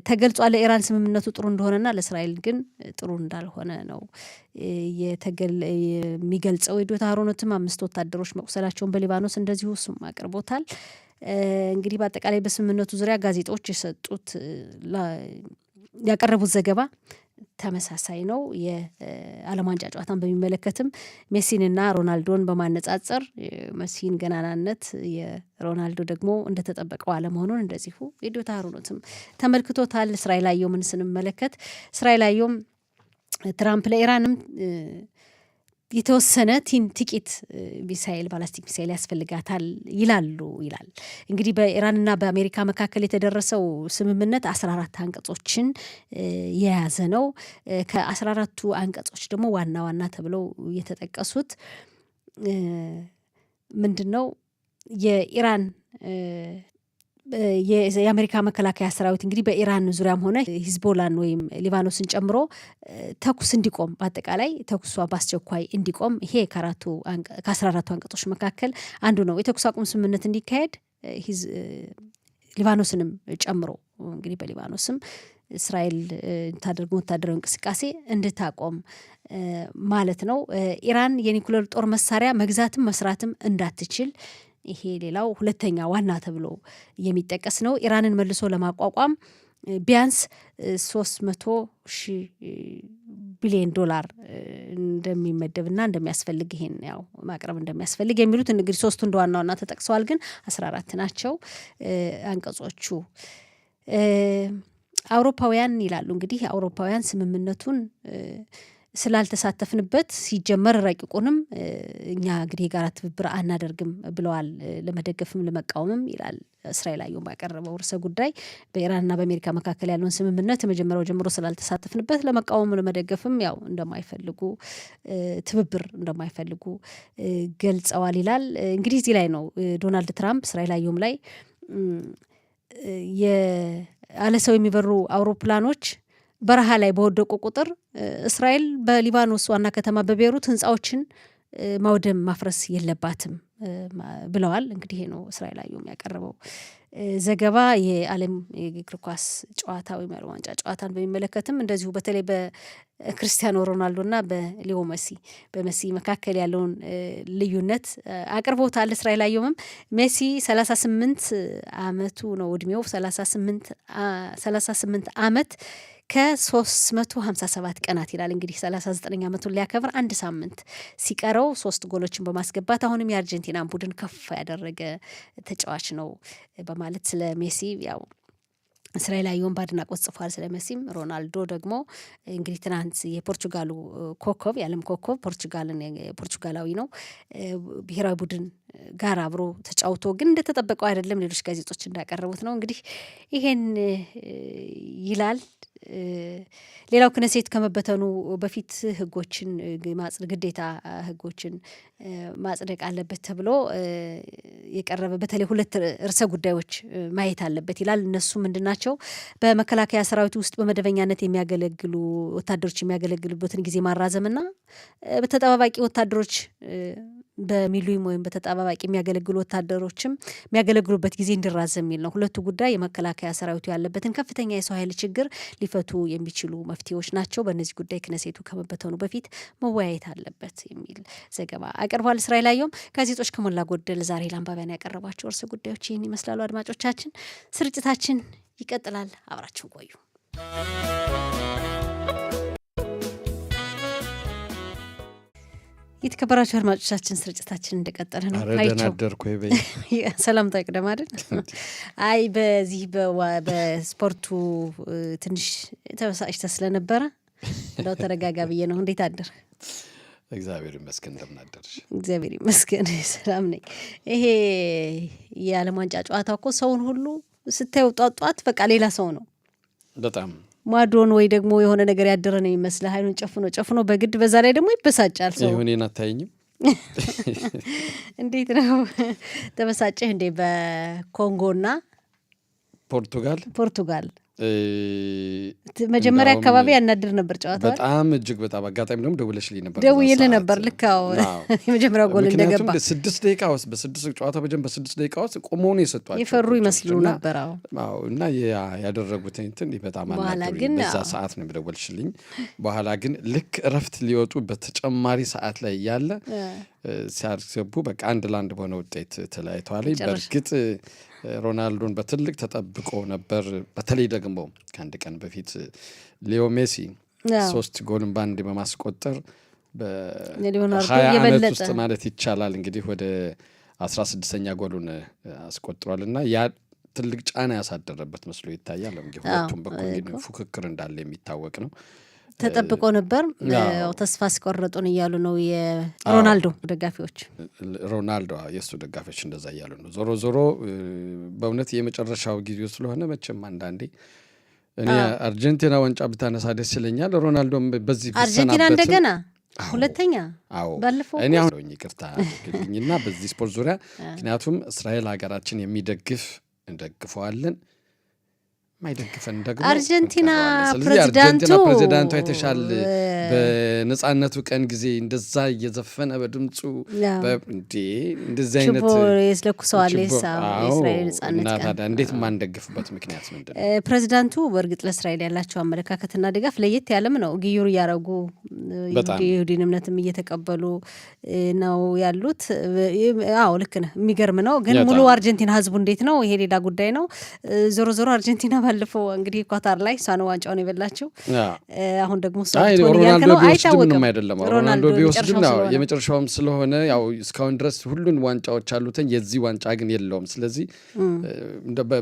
ተገልጿል። ለኢራን ስምምነቱ ጥሩ እንደሆነና ለእስራኤል ግን ጥሩ እንዳልሆነ ነው የሚገልጸው። ሂዲዮታ ሀሮነትም 5 ወታደሮች መቁሰላቸውን በሊባኖስ እንደዚሁ እሱም አቅርቦታል። እንግዲህ በአጠቃላይ በስምምነቱ ዙሪያ ጋዜጦች ያቀረቡት ዘገባ ተመሳሳይ ነው። የዓለም ዋንጫ ጨዋታን በሚመለከትም ሜሲንና ሮናልዶን በማነጻጸር መሲን ገናናነት የሮናልዶ ደግሞ እንደተጠበቀው አለመሆኑን እንደዚሁ ሂዲዮታ ሀሮነትም ተመልክቶታል። እስራኤል አየሁምን ስንመለከት እስራኤል አየሁም ትራምፕ ለኢራንም የተወሰነ ጥቂት ሚሳኤል ባላስቲክ ሚሳኤል ያስፈልጋታል ይላል። እንግዲህ በኢራንና በአሜሪካ መካከል የተደረሰው ስምምነት 14 አንቀጾችን የያዘ ነው። ከ14ቱ አንቀጾች ደግሞ ዋና ዋና ተብለው የተጠቀሱት ምንድን ነው? የኢራን የአሜሪካ መከላከያ ሰራዊት እንግዲህ በኢራን ዙሪያም ሆነ ሂዝቦላን ወይም ሊባኖስን ጨምሮ ተኩስ እንዲቆም በአጠቃላይ ተኩሷ በአስቸኳይ እንዲቆም ይሄ ከ14ቱ አንቀጾች መካከል አንዱ ነው። የተኩስ አቁም ስምምነት እንዲካሄድ ሊባኖስንም ጨምሮ እንግዲህ በሊባኖስም እስራኤል ታደርገው ወታደራዊ እንቅስቃሴ እንድታቆም ማለት ነው። ኢራን የኒኩሌር ጦር መሳሪያ መግዛትም መስራትም እንዳትችል ይሄ ሌላው ሁለተኛ ዋና ተብሎ የሚጠቀስ ነው። ኢራንን መልሶ ለማቋቋም ቢያንስ 300 ቢሊዮን ዶላር እንደሚመደብና እንደሚያስፈልግ ይሄን ያው ማቅረብ እንደሚያስፈልግ የሚሉት እንግዲህ 3ቱ እንደ ዋና ዋና ተጠቅሰዋል። ግን 14 ናቸው አንቀጾቹ። አውሮፓውያን ይላሉ እንግዲህ አውሮፓውያን ስምምነቱን ስላልተሳተፍንበት ሲጀመር ረቂቁንም እኛ እንግዲህ የጋራ ትብብር አናደርግም ብለዋል። ለመደገፍም ለመቃወምም ይላል እስራኤል አየሁም ባቀረበው ርዕሰ ጉዳይ በኢራንና በአሜሪካ መካከል ያለውን ስምምነት መጀመሪያው ጀምሮ ስላልተሳተፍንበት ለመቃወም ለመደገፍም ያው እንደማይፈልጉ ትብብር እንደማይፈልጉ ገልጸዋል ይላል። እንግዲህ እዚህ ላይ ነው ዶናልድ ትራምፕ እስራኤል አየሁም ላይ ያለ ሰው የሚበሩ አውሮፕላኖች በረሃ ላይ በወደቁ ቁጥር እስራኤል በሊባኖስ ዋና ከተማ በቤይሩት ህንፃዎችን ማውደም ማፍረስ የለባትም ብለዋል። እንግዲህ ይሄ ነው እስራኤል አየሁም ያቀረበው ዘገባ። የዓለም የእግር ኳስ ጨዋታ ወይም የዓለም ዋንጫ ጨዋታን በሚመለከትም እንደዚሁ በተለይ በክርስቲያኖ ሮናልዶና በሊዮ በሜሲ መካከል ያለውን ልዩነት አቅርቦታል። እስራኤል አየሁም ሜሲ 38 ዓመቱ ነው እድሜው 38 ዓመት ከ357 ቀናት ይላል። እንግዲህ 39 ዓመቱን ሊያከብር አንድ ሳምንት ሲቀረው 3 ጎሎችን በማስገባት አሁንም የአርጀንቲናን ቡድን ከፍ ያደረገ ተጫዋች ነው በማለት ስለ ሜሲ ያው እስራኤል አየሁም በአድናቆት ጽፏል። ስለ ሜሲም ሮናልዶ ደግሞ እንግዲህ ትናንት የፖርቹጋሉ ኮከብ የዓለም ኮከብ ፖርቹጋላዊ ነው ብሔራዊ ቡድን ጋር አብሮ ተጫውቶ ግን እንደተጠበቀው አይደለም። ሌሎች ጋዜጦች እንዳቀረቡት ነው። እንግዲህ ይሄን ይላል። ሌላው ክነሴት ከመበተኑ በፊት ህጎችን ማጽደቅ ግዴታ ህጎችን ማጽደቅ አለበት ተብሎ የቀረበ በተለይ 2 ርዕሰ ጉዳዮች ማየት አለበት ይላል። እነሱ ምንድናቸው? በመከላከያ ሰራዊት ውስጥ በመደበኛነት የሚያገለግሉ ወታደሮች የሚያገለግሉበትን ጊዜ ማራዘምና በተጠባባቂ ወታደሮች በሚሊዮን ወይም በተጠባባቂ የሚያገለግሉ ወታደሮችም የሚያገለግሉበት ጊዜ እንዲራዘም የሚል ነው። ሁለቱ ጉዳይ የመከላከያ ሰራዊቱ ያለበትን ከፍተኛ የሰው ኃይል ችግር ሊፈቱ የሚችሉ መፍትሄዎች ናቸው። በእነዚህ ጉዳይ ክነሴቱ ከመበተኑ በፊት መወያየት አለበት የሚል ዘገባ አቅርቧል። እስራኤል አየሁም ጋዜጦች ከሞላ ጎደል ዛሬ ለአንባቢያን ያቀረቧቸው ርዕሰ ጉዳዮች ይህን ይመስላሉ። አድማጮቻችን፣ ስርጭታችን ይቀጥላል። አብራችን ቆዩ። የተከበራችሁ አድማጮቻችን ስርጭታችን እንደቀጠለ ነው። ሰላምታ ይቅደም አይደል? አይ በዚህ በስፖርቱ ትንሽ ተበሳጭተ ስለነበረ እንደው ተረጋጋ ብዬ ነው። እንዴት አደር? እግዚአብሔር ይመስገን። እንደምን አደርሽ? እግዚአብሔር ይመስገን ሰላም ነኝ። ይሄ የዓለም ዋንጫ ጨዋታ እኮ ሰውን ሁሉ ስታየው ጧጧት በቃ ሌላ ሰው ነው በጣም ማዶን ወይ ደግሞ የሆነ ነገር ያደረ ነው ይመስል ኃይሉን ጨፍኖ በግድ በዛ ላይ ደግሞ ይበሳጫል ሰው። ይሁኔን አታየኝም? እንዴት ነው ተበሳጨህ እንዴ? በኮንጎና ፖርቱጋል መጀመሪያ አካባቢ ያናድር ነበር ጨዋታው በጣም እጅግ በጣም አጋጣሚ ደግሞ ደውለሽልኝ ነበር። ደውዬልህ ነበር ልካው የመጀመሪያው ጎል እንደገባ በ6 ደቂቃ ውስጥ ጨዋታ በ6 ደቂቃ ውስጥ ቆመው ነው የሰጧቸው። ይፈሩ ይመስሉ ነበር። አዎ እና ያደረጉት እንትን በጣም አናደረኝ። በዛ ሰዓት ነው ደውለሽልኝ። በኋላ ግን ልክ እረፍት ሊወጡ በተጨማሪ ሰዓት ላይ ያለ ሲያስገቡ በቃ 1-1 በሆነ ውጤት ተለያይተዋል። በእርግጥ ሮናልዶን በትልቅ ተጠብቆ ነበር። በተለይ ደግሞ ከአንድ ቀን በፊት ሊዮ ሜሲ 3 ጎልን ባንድ በማስቆጠር በ20 ዓመት ውስጥ ማለት ይቻላል እንግዲህ ወደ 16ኛ ጎሉን አስቆጥሯል እና ያ ትልቅ ጫና ያሳደረበት መስሎ ይታያል። እንግዲህ ሁለቱም በኩል እንግዲህ ፉክክር እንዳለ የሚታወቅ ነው። ተጠብቆ ነበር። ተስፋ ሲቆረጡን እያሉ ነው የሮናልዶ ደጋፊዎች። የእሱ ደጋፊዎች እንደዛ እያሉ ነው። ዞሮ በእውነት የመጨረሻው ጊዜው ስለሆነ መቼም አንዳንዴ እኔ አርጀንቲና ዋንጫ ብታነሳ ደስ ይለኛል። ሮናልዶም በዚህ አርጀንቲና እንደገና ሁለተኛ ባለፈው እኔ አሁን ይቅርታ አድርግልኝና በዚህ ስፖርት ዙሪያ ምክንያቱም እስራኤል ሀገራችን የሚደግፍ እንደግፈዋለን ማይደግፈን ደግሞ አርጀንቲና ፕሬዚዳንቱ የተሻለ በነጻነቱ ቀን ጊዜ እንደዛ እየዘፈነ በድምጹ እንደዚህ አይነት የስለኩሰዋል የእስራኤል ነጻነት ቀን እንዴት ማንደግፍበት ምክንያት ምንድን ነው? ፕሬዚዳንቱ በእርግጥ ለእስራኤል ያላቸው አመለካከትና ድጋፍ ለየት ያለም ነው። ግዩር እያረጉ ይሁዲን እምነትም እየተቀበሉ ነው ያሉት። አዎ ልክ ነህ። የሚገርም ነው። ግን ሙሉ አርጀንቲና ህዝቡ እንዴት ነው? ይሄ ሌላ ጉዳይ ነው። ዞሮ አርጀንቲና ባለፈው እንግዲህ ኳታር ላይ ሳኖ ዋንጫውን የበላቸው አሁን ደግሞ ሮናልዶ ቢወስድም አይደለም ሮናልዶ ቢወስድም ነው የመጨረሻውም ስለሆነ ያው እስካሁን ድረስ ሁሉን ዋንጫዎች አሉትኝ የዚህ ዋንጫ ግን የለውም። ስለዚህ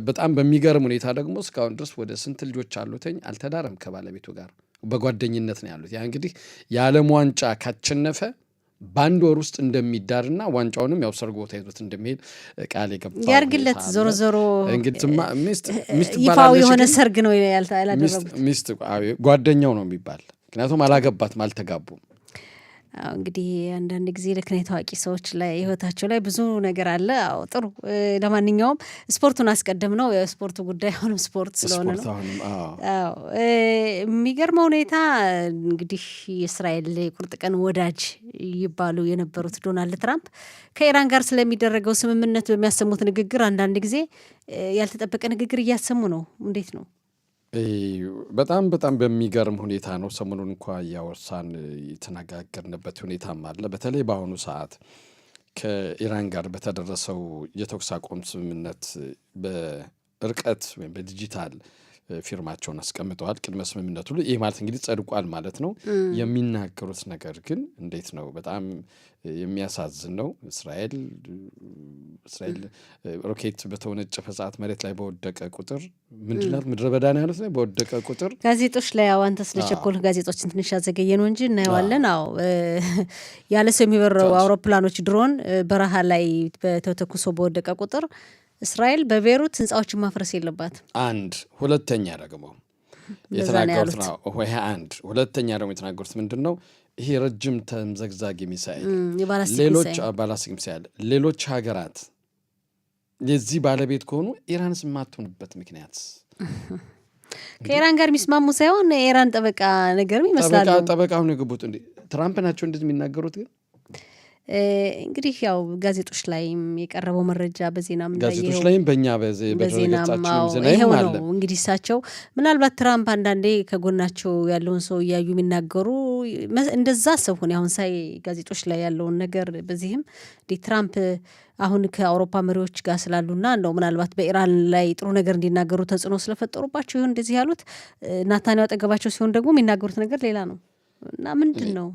በጣም በሚገርም ሁኔታ ደግሞ እስካሁን ድረስ ወደ ስንት ልጆች አሉትኝ አልተዳረም ከባለቤቱ ጋር በጓደኝነት ነው ያሉት። ያ እንግዲህ የዓለም ዋንጫ ካቸነፈ በአንድ ወር ውስጥ እንደሚዳርና ዋንጫውንም ያው ሰርጎ ተይዞት እንደሚሄድ ቃል የገባው ያርግለት። ዞሮ እንግዲህ ሚስት ይፋው የሆነ ሰርግ ነው ያላደረጉት። ሚስት ጓደኛው ነው የሚባል ምክንያቱም አላገባትም፣ አልተጋቡም። እንግዲህ አንዳንድ ጊዜ ልክነ ታዋቂ ሰዎች ላይ ህይወታቸው ላይ ብዙ ነገር አለ። ጥሩ ለማንኛውም ስፖርቱን አስቀድም ነው የስፖርቱ ጉዳይ አሁንም ስፖርት ስለሆነ ነው። የሚገርመው ሁኔታ እንግዲህ የእስራኤል የቁርጥ ቀን ወዳጅ ይባሉ የነበሩት ዶናልድ ትራምፕ ከኢራን ጋር ስለሚደረገው ስምምነት በሚያሰሙት ንግግር አንዳንድ ጊዜ ያልተጠበቀ ንግግር እያሰሙ ነው። እንዴት ነው? በጣም በሚገርም ሁኔታ ነው። ሰሞኑን እንኳ እያወሳን የተነጋገርንበት ሁኔታም አለ። በተለይ በአሁኑ ሰዓት ከኢራን ጋር በተደረሰው የተኩስ አቁም ስምምነት በርቀት ወይም በዲጂታል ፊርማቸውን አስቀምጠዋል። ቅድመ ስምምነቱ ይህ ማለት እንግዲህ ጸድቋል ማለት ነው። የሚናገሩት ነገር ግን እንዴት ነው? በጣም የሚያሳዝን ነው። እስራኤል ሮኬት በተወነጨፈ ሰዓት መሬት ላይ በወደቀ ቁጥር ምንድናት ምድረ በዳ ነው ያሉት ላይ በወደቀ ቁጥር ጋዜጦች ላይ አንተ ስለቸኮል ጋዜጦችን ትንሽ ያዘገየ ነው እንጂ እናየዋለን። ያለ ሰው የሚበረው አውሮፕላኖች ድሮን በረሃ ላይ በተተኩሶ በወደቀ ቁጥር እስራኤል በቤሩት ህንፃዎችን ማፍረስ የለባትም። አንድ ሁለተኛ ደግሞ የተናገሩት ነው። ሁለተኛ ደግሞ የተናገሩት ምንድን ነው? ይሄ ረጅም ተምዘግዛጊ ሚሳኤል ሌሎች ባላስቲክ ሚሳኤል ሌሎች ሀገራት የዚህ ባለቤት ከሆኑ ኢራንስ የማትሆንበት ምክንያት ከኢራን ጋር የሚስማሙ ሳይሆን የኢራን ጠበቃ ነገርም ይመስላሉ። ጠበቃ አሁን የገቡት ትራምፕ ናቸው እንደዚህ የሚናገሩት። ግን እንግዲህ ያው ጋዜጦች ላይም የቀረበው መረጃ በዜናም ጋዜጦች ላይም በእኛ በዜናም ይሄው ነው። እንግዲህ እሳቸው ምናልባት ትራምፕ አንዳንዴ ከጎናቸው ያለውን ሰው እያዩ የሚናገሩ እንደዛ ሰውን አሁን ሳይ ጋዜጦች ላይ ያለውን ነገር በዚህም ትራምፕ አሁን ከአውሮፓ መሪዎች ጋር ስላሉና እንደው ምናልባት በኢራን ላይ ጥሩ ነገር እንዲናገሩ ተጽዕኖ ስለፈጠሩባቸው ይሁን እንደዚህ ያሉት። ናታንያሁ አጠገባቸው ሲሆን ደግሞ የሚናገሩት ነገር ሌላ ነው እና ምንድን ነው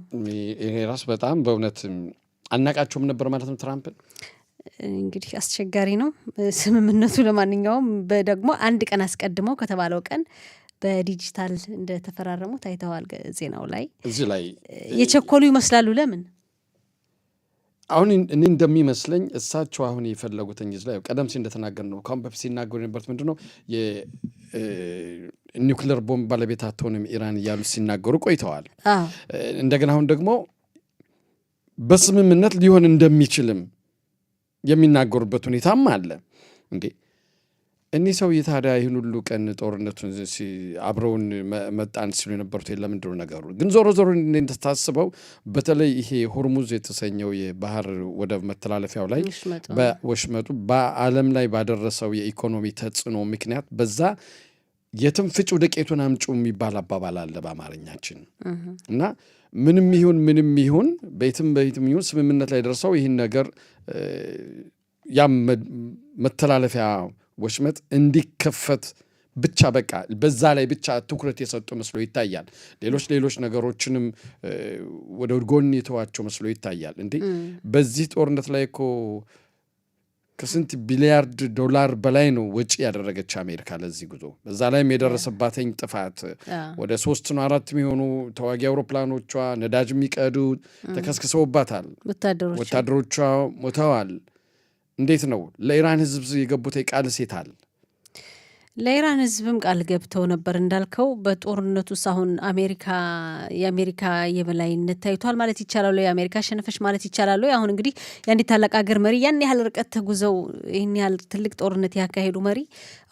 ይሄ ራሱ በጣም በእውነት አናቃቸውም ነበር ማለት ነው። ትራምፕን እንግዲህ አስቸጋሪ ነው ስምምነቱ። ለማንኛውም ደግሞ አንድ ቀን አስቀድመው ከተባለው ቀን በዲጂታል እንደተፈራረሙ ታይተዋል። ዜናው ላይ እዚህ ላይ የቸኮሉ ይመስላሉ። ለምን አሁን እኔ እንደሚመስለኝ እሳቸው አሁን የፈለጉት እንግዲህ ላይ ቀደም ሲል እንደተናገር ነው። ካሁን በፊት ሲናገሩ የነበሩት ምንድን ነው የኒውክሌር ቦምብ ባለቤት አትሆንም ኢራን እያሉ ሲናገሩ ቆይተዋል። እንደገና አሁን ደግሞ በስምምነት ሊሆን እንደሚችልም የሚናገሩበት ሁኔታም አለ። እንዴ እኒህ ሰው ታዲያ ይህን ሁሉ ቀን ጦርነቱን አብረውን መጣን ሲሉ የነበሩት ለምንድነው ነገሩ? ግን ዞሮ እንደታስበው በተለይ ይሄ ሆርሙዝ የተሰኘው የባህር ወደብ መተላለፊያው ላይ በወሽመጡ በዓለም ላይ ባደረሰው የኢኮኖሚ ተጽዕኖ ምክንያት በዛ የትም ፍጩ ዱቄቱን አምጩ የሚባል አባባል አለ በአማርኛችን እና ምንም ይሁን በየትም ይሁን ስምምነት ላይ ደርሰው ይህን ነገር ያም መተላለፊያ ወሽመጥ እንዲከፈት ብቻ በቃ በዛ ላይ ብቻ ትኩረት የሰጡ መስሎ ይታያል። ሌሎች ነገሮችንም ወደ ጎን የተዋቸው መስሎ ይታያል። እንዴ በዚህ ጦርነት ላይ እኮ ከስንት ቢሊያርድ ዶላር በላይ ነው ወጪ ያደረገች አሜሪካ ለዚህ ጉዞ። በዛ ላይም የደረሰባተኝ ጥፋት ወደ 3 ነው 4 የሚሆኑ ተዋጊ አውሮፕላኖቿ ነዳጅ የሚቀዱ ተከስክሰውባታል። ወታደሮቿ ሞተዋል። እንዴት ነው ለኢራን ህዝብ የገቡት ቃል ሴታል? ለኢራን ህዝብም ቃል ገብተው ነበር እንዳልከው። በጦርነቱ አሁን የአሜሪካ የበላይነት ታይቷል ማለት ይቻላል። የአሜሪካ አሸነፈች ማለት ይቻላል። አሁን እንግዲህ የአንዲት ታላቅ ሀገር መሪ ያን ያህል ርቀት ተጉዘው ይህን ያህል ትልቅ ጦርነት ያካሄዱ መሪ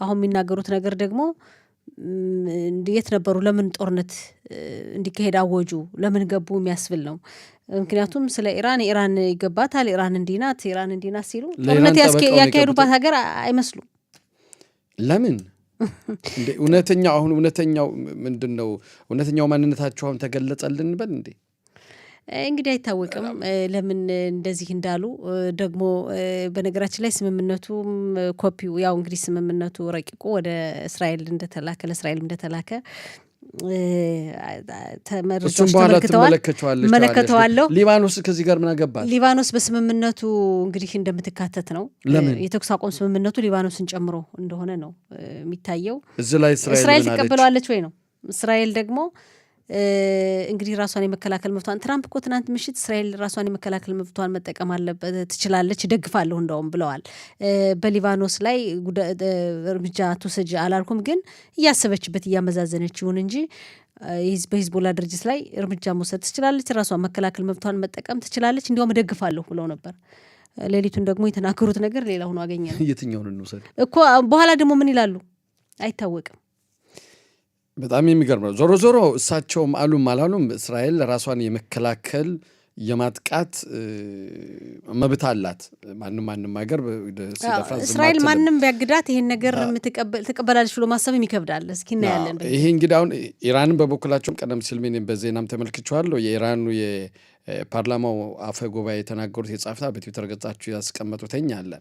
አሁን የሚናገሩት ነገር ደግሞ የት ነበሩ? ለምን ጦርነት እንዲካሄድ አወጁ? ለምን ገቡ የሚያስብል ነው። ምክንያቱም ስለ ኢራን ይገባታል፣ ኢራን እንዲናት ሲሉ ጦርነት ያካሄዱባት ሀገር አይመስሉም። ለምን እውነተኛው ምንድነው? እውነተኛው ማንነታቸው አሁን ተገለጸልን በል እንዴ? እንግዲህ አይታወቅም ለምን እንደዚህ እንዳሉ። ደግሞ በነገራችን ላይ ስምምነቱም ኮፒው ያው እንግዲህ ስምምነቱ ረቂቁ ወደ እስራኤል ለእስራኤል እንደተላከ ተመልክተዋለሁ። ሊባኖስ ከዚህ ጋር ምን አገባት? ሊባኖስ በስምምነቱ እንግዲህ እንደምትካተት ነው። የተኩስ አቁም ስምምነቱ ሊባኖስን ጨምሮ እንደሆነ ነው የሚታየው። እዚህ ላይ እስራኤል ትቀበለዋለች ወይ ነው? እስራኤል ደግሞ እንግዲህ ራሷን የመከላከል መብቷን ትራምፕ እኮ ትናንት ምሽት እስራኤል ራሷን የመከላከል መብቷን መጠቀም አለበት ትችላለች ደግፋለሁ እንደውም ብለዋል። በሊባኖስ ላይ እርምጃ ትውሰጅ አላልኩም፣ ግን እያሰበችበት እያመዛዘነች ይሁን እንጂ በሂዝቦላ ድርጅት ላይ እርምጃ መውሰድ ትችላለች፣ ራሷን መከላከል መብቷን መጠቀም ትችላለች፣ እንዲያውም እደግፋለሁ ብለው ነበር። ሌሊቱን ደግሞ የተናገሩት ነገር ሌላ ሆኖ አገኘ ነው። የትኛውን እንውሰድ እኮ በኋላ ደግሞ ምን ይላሉ አይታወቅም። በጣም የሚገርም ነው። ዞሮ ዞሮ እሳቸውም አሉም አላሉም እስራኤል ራሷን የመከላከል የማጥቃት መብት አላት። ማንም ሀገር ሲደፍራ እስራኤል ማንም ቢያግዳት ይሄን ነገር ትቀበላለች ብሎ ማሰብም ይከብዳል። እስኪ እናያለን። ይሄ እንግዲህ አሁን ኢራንን በበኩላቸውም ቀደም ሲል ምን በዜናም ተመልክቼዋለሁ። የኢራኑ የፓርላማው አፈ ጉባኤ የተናገሩት የጻፉት በትዊተር ገጻቸው ያስቀመጡትኝ አለ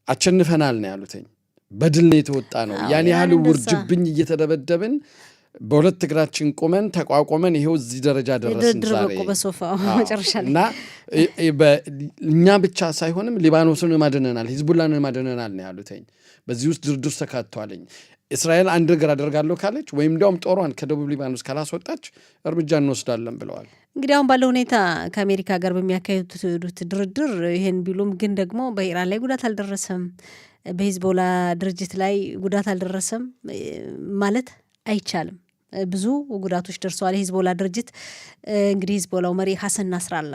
አቸንፈናል ነው ያሉትኝ። በድል ነው የተወጣ ነው። ያን ያህል ውርጅብኝ እየተደበደብን በሁለት እግራችን ቆመን ተቋቁመን ይሄው እዚህ ደረጃ ደረስን ዛሬ እና እኛ ብቻ ሳይሆንም ሊባኖስን ማደነናል፣ ሂዝቡላን ማደነናል ነው ያሉትኝ። በዚህ ውስጥ ድርድር ተካቷልኝ። እስራኤል አንድ ነገር አደርጋለሁ ካለች ወይም እንዲያውም ጦሯን ከደቡብ ሊባኖስ ካላስወጣች እርምጃ እንወስዳለን ብለዋል። እንግዲህ አሁን ባለው ሁኔታ ከአሜሪካ ጋር በሚያካሂዱት ድርድር ይሄን ቢሉም ግን ደግሞ በኢራን ላይ ጉዳት አልደረሰም፣ በሂዝቦላ ድርጅት ላይ ጉዳት አልደረሰም ማለት አይቻልም። ብዙ ጉዳቶች ደርሰዋል። የሂዝቦላ ድርጅት እንግዲህ ሂዝቦላው መሪ ሐሰን ናስራላ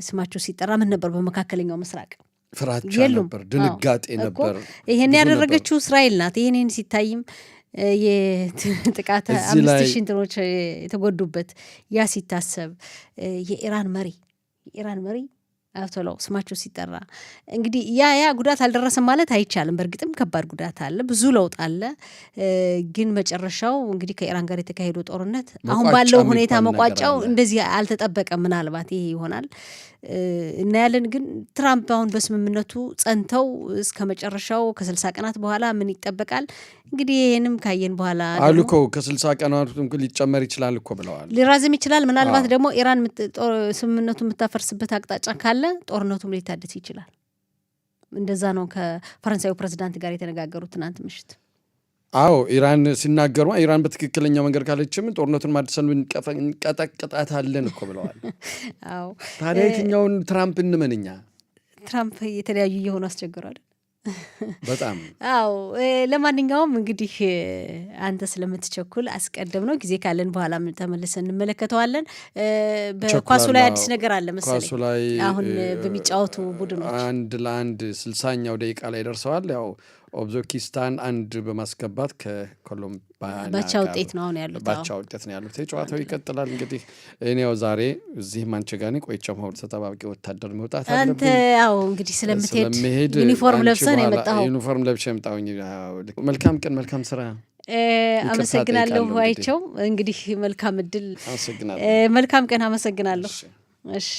ስማቸው ሲጠራ ምን ነበር? በመካከለኛው ምስራቅ ፍራቻ ነበር፣ ድንጋጤ ነበር። ይሄን ያደረገችው እስራኤል ናት። ይሄን ሲታይም የጥቃት 5,000 እንትኖች የተጎዱበት ያ ሲታሰብ የኢራን መሪ አያቶላው ስማቸው ሲጠራ እንግዲህ ያ ጉዳት አልደረሰም ማለት አይቻልም። በእርግጥም ከባድ ጉዳት አለ፣ ብዙ ለውጥ አለ። ግን መጨረሻው እንግዲህ ከኢራን ጋር የተካሄደው ጦርነት አሁን ባለው ሁኔታ መቋጫው እንደዚህ አልተጠበቀም። ምናልባት ይሄ ይሆናል እናያለን። ግን ትራምፕ አሁን በስምምነቱ ጸንተው እስከ መጨረሻው ከ60 ቀናት በኋላ ምን ይጠበቃል እንግዲህ ይሄንም ካየን በኋላ አሉ እኮ ከ60 ቀናት ሊጨመር ይችላል እኮ ብለዋል። ሊራዝም ይችላል። ምናልባት ደግሞ ኢራን ስምምነቱ የምታፈርስበት አቅጣጫ ካለ ጦርነቱም ሊታደስ ይችላል። እንደዛ ነው ከፈረንሳዩ ፕሬዝዳንት ጋር የተነጋገሩት ትናንት ምሽት። አዎ ኢራን ሲናገሩ ኢራን በትክክለኛው መንገድ ካለችም ጦርነቱን ማድሰን እንቀጠቅጣታለን እኮ ብለዋል። አዎ ታዲያ የትኛውን ትራምፕ እንመንኛ? ትራምፕ የተለያዩ እየሆኑ አስቸግሯል በጣም። አዎ ለማንኛውም እንግዲህ አንተ ስለምትቸኩል አስቀደም ነው ጊዜ ካለን በኋላ ተመልሰን እንመለከተዋለን። በኳሱ ላይ አዲስ ነገር አለ መሰለኝ። አሁን በሚጫወቱ ቡድኖች 1-1 60ኛው ደቂቃ ላይ ደርሰዋል። ያው ኦብዞኪስታን 1 በማስገባት ከኮሎምቢያ ባቻ ውጤት ነው አሁን ያሉት። ባቻ ውጤት ነው ያሉት። ጨዋታው ይቀጥላል። እንግዲህ እኔው ዛሬ እዚህ ማንቸጋኒ ቆይቼም ሆድ ተጠባባቂ ወታደር መውጣት አለብኝ። አንተ ያው እንግዲህ ስለምትሄድ ዩኒፎርም ለብሰህ ነው የመጣኸው። ዩኒፎርም ለብሼ የመጣሁኝ። መልካም ቀን፣ መልካም ስራ። አመሰግናለሁ አይቸው። እንግዲህ መልካም እድል፣ መልካም ቀን። አመሰግናለሁ። እሺ